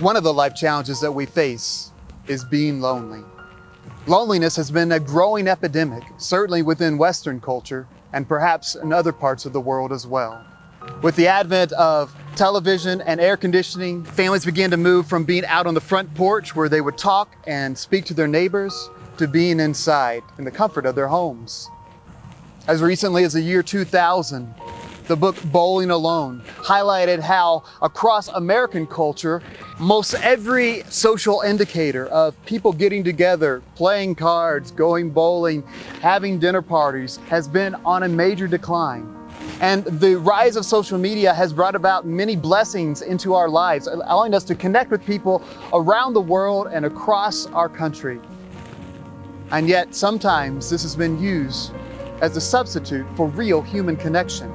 One of the life challenges that we face is being lonely. Loneliness has been a growing epidemic, certainly within Western culture and perhaps in other parts of the world as well. With the advent of television and air conditioning, families began to move from being out on the front porch where they would talk and speak to their neighbors to being inside in the comfort of their homes. As recently as the year 2000, the book Bowling Alone highlighted how across American culture, most every social indicator of people getting together, playing cards, going bowling, having dinner parties has been on a major decline. And the rise of social media has brought about many blessings into our lives, allowing us to connect with people around the world and across our country. And yet sometimes this has been used as a substitute for real human connection.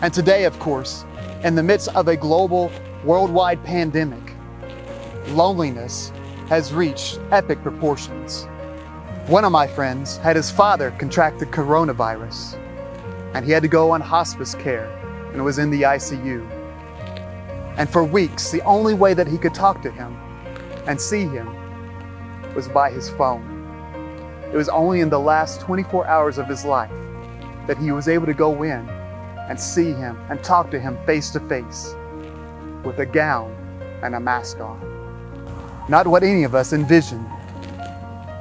And today, of course, in the midst of a global, worldwide pandemic, loneliness has reached epic proportions. One of my friends had his father contract the coronavirus, and he had to go on hospice care and was in the ICU. And for weeks, the only way that he could talk to him and see him was by his phone. It was only in the last 24 hours of his life that he was able to go in and see him and talk to him face to face with a gown and a mask on. Not what any of us envisioned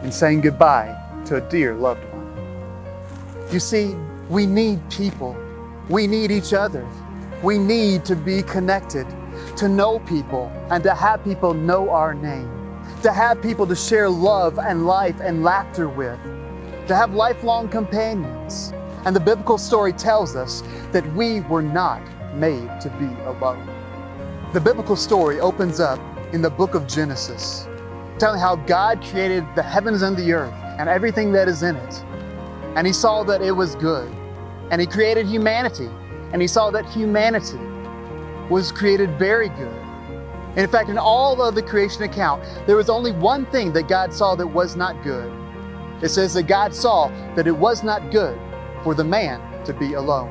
in saying goodbye to a dear loved one. You see, we need people. We need each other. We need to be connected, to know people and to have people know our name, to have people to share love and life and laughter with, to have lifelong companions. And the biblical story tells us that we were not made to be alone. The biblical story opens up in the book of Genesis, telling how God created the heavens and the earth and everything that is in it. And he saw that it was good. And he created humanity. And he saw that humanity was created very good. And in fact, in all of the creation account, there was only one thing that God saw that was not good. It says that God saw that it was not good for the man to be alone.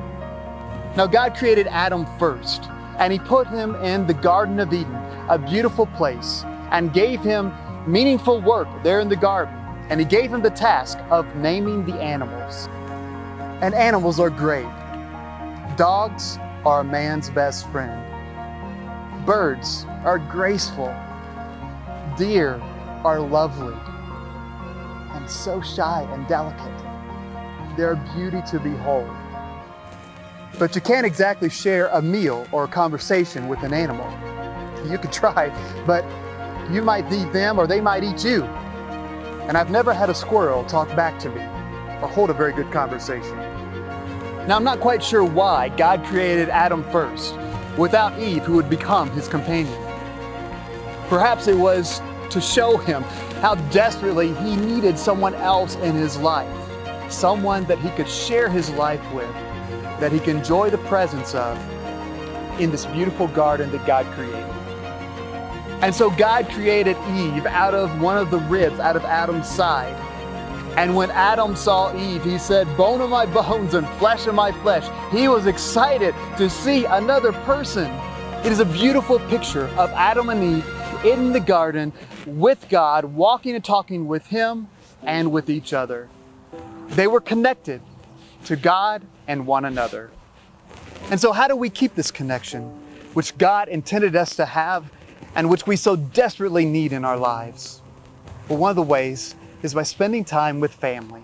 Now God created Adam first, and he put him in the Garden of Eden, a beautiful place, and gave him meaningful work there in the garden. And he gave him the task of naming the animals. And animals are great. Dogs are a man's best friend. Birds are graceful. Deer are lovely and so shy and delicate. They're a beauty to behold. But you can't exactly share a meal or a conversation with an animal. You could try, but you might eat them or they might eat you. And I've never had a squirrel talk back to me or hold a very good conversation. Now, I'm not quite sure why God created Adam first, without Eve, who would become his companion. Perhaps it was to show him how desperately he needed someone else in his life. Someone that he could share his life with, that he could enjoy the presence of in this beautiful garden that God created. And so God created Eve out of one of the ribs, out of Adam's side. And when Adam saw Eve, he said, "Bone of my bones and flesh of my flesh." He was excited to see another person. It is a beautiful picture of Adam and Eve in the garden with God, walking and talking with him and with each other. They were connected to God and one another. And so how do we keep this connection, which God intended us to have and which we so desperately need in our lives? Well, one of the ways is by spending time with family.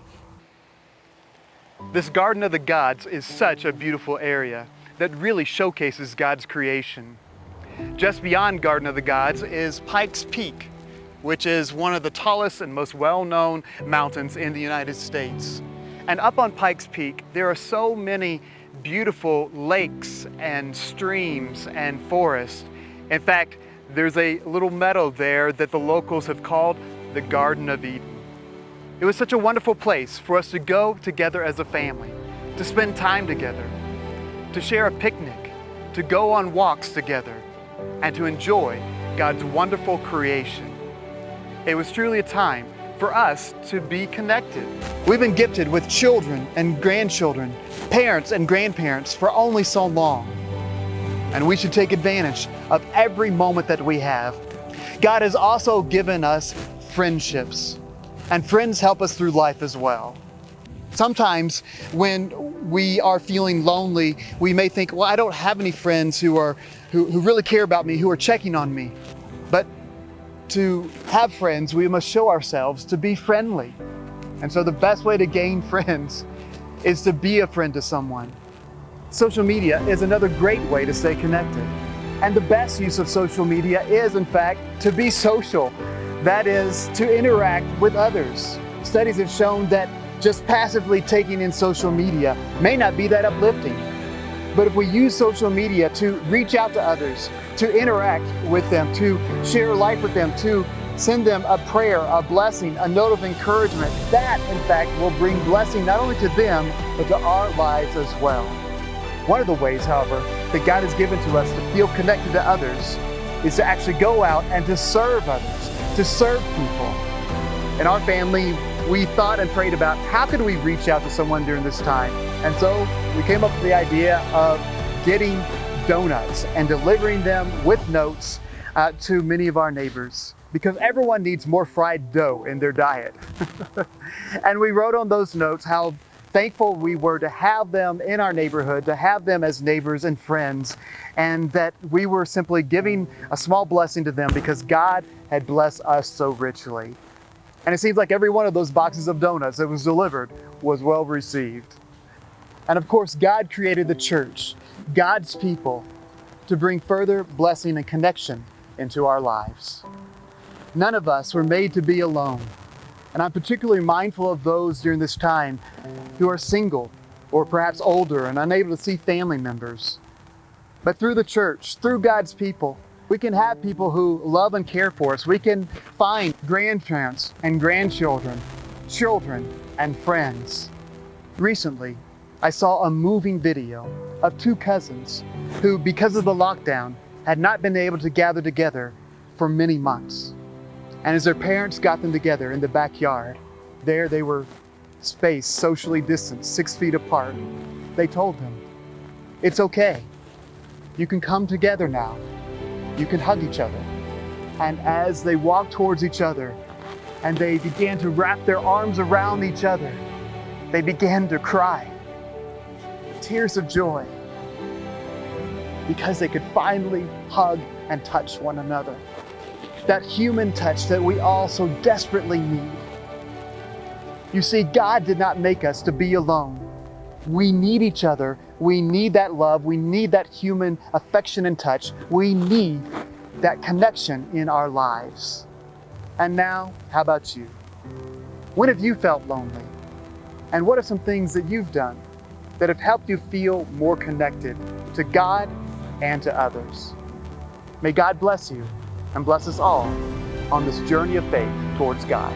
This Garden of the Gods is such a beautiful area that really showcases God's creation. Just beyond Garden of the Gods is Pikes Peak, which is one of the tallest and most well-known mountains in the United States. And up on Pikes Peak, there are so many beautiful lakes and streams and forests. In fact, there's a little meadow there that the locals have called the Garden of Eden. It was such a wonderful place for us to go together as a family, to spend time together, to share a picnic, to go on walks together, and to enjoy God's wonderful creation. It was truly a time for us to be connected. We've been gifted with children and grandchildren, parents and grandparents for only so long. And we should take advantage of every moment that we have. God has also given us friendships, and friends help us through life as well. Sometimes when we are feeling lonely, we may think, well, I don't have any friends who really care about me, who are checking on me. But to have friends, we must show ourselves to be friendly. And so the best way to gain friends is to be a friend to someone. Social media is another great way to stay connected. And the best use of social media is, in fact, to be social. That is, to interact with others. Studies have shown that just passively taking in social media may not be that uplifting. But if we use social media to reach out to others, to interact with them, to share life with them, to send them a prayer, a blessing, a note of encouragement, that in fact will bring blessing not only to them, but to our lives as well. One of the ways, however, that God has given to us to feel connected to others is to actually go out and to serve others, to serve people. In our family, we thought and prayed about how could we reach out to someone during this time. And so we came up with the idea of getting donuts and delivering them with notes to many of our neighbors, because everyone needs more fried dough in their diet. And we wrote on those notes how thankful we were to have them in our neighborhood, to have them as neighbors and friends, and that we were simply giving a small blessing to them because God had blessed us so richly. And it seems like every one of those boxes of donuts that was delivered was well received. And of course, God created the church, God's people, to bring further blessing and connection into our lives. None of us were made to be alone. And I'm particularly mindful of those during this time who are single or perhaps older and unable to see family members. But through the church, through God's people, we can have people who love and care for us. We can find grandparents and grandchildren, children and friends. Recently, I saw a moving video of two cousins who, because of the lockdown, had not been able to gather together for many months. And as their parents got them together in the backyard, there they were spaced, socially distanced, 6 feet apart. They told them, it's okay. You can come together now. You can hug each other. And as they walked towards each other and they began to wrap their arms around each other, they began to cry, tears of joy, because they could finally hug and touch one another. That human touch that we all so desperately need. You see, God did not make us to be alone. We need each other. We need that love. We need that human affection and touch. We need that connection in our lives. And now, how about you? When have you felt lonely? And what are some things that you've done that have helped you feel more connected to God and to others? May God bless you and bless us all on this journey of faith towards God.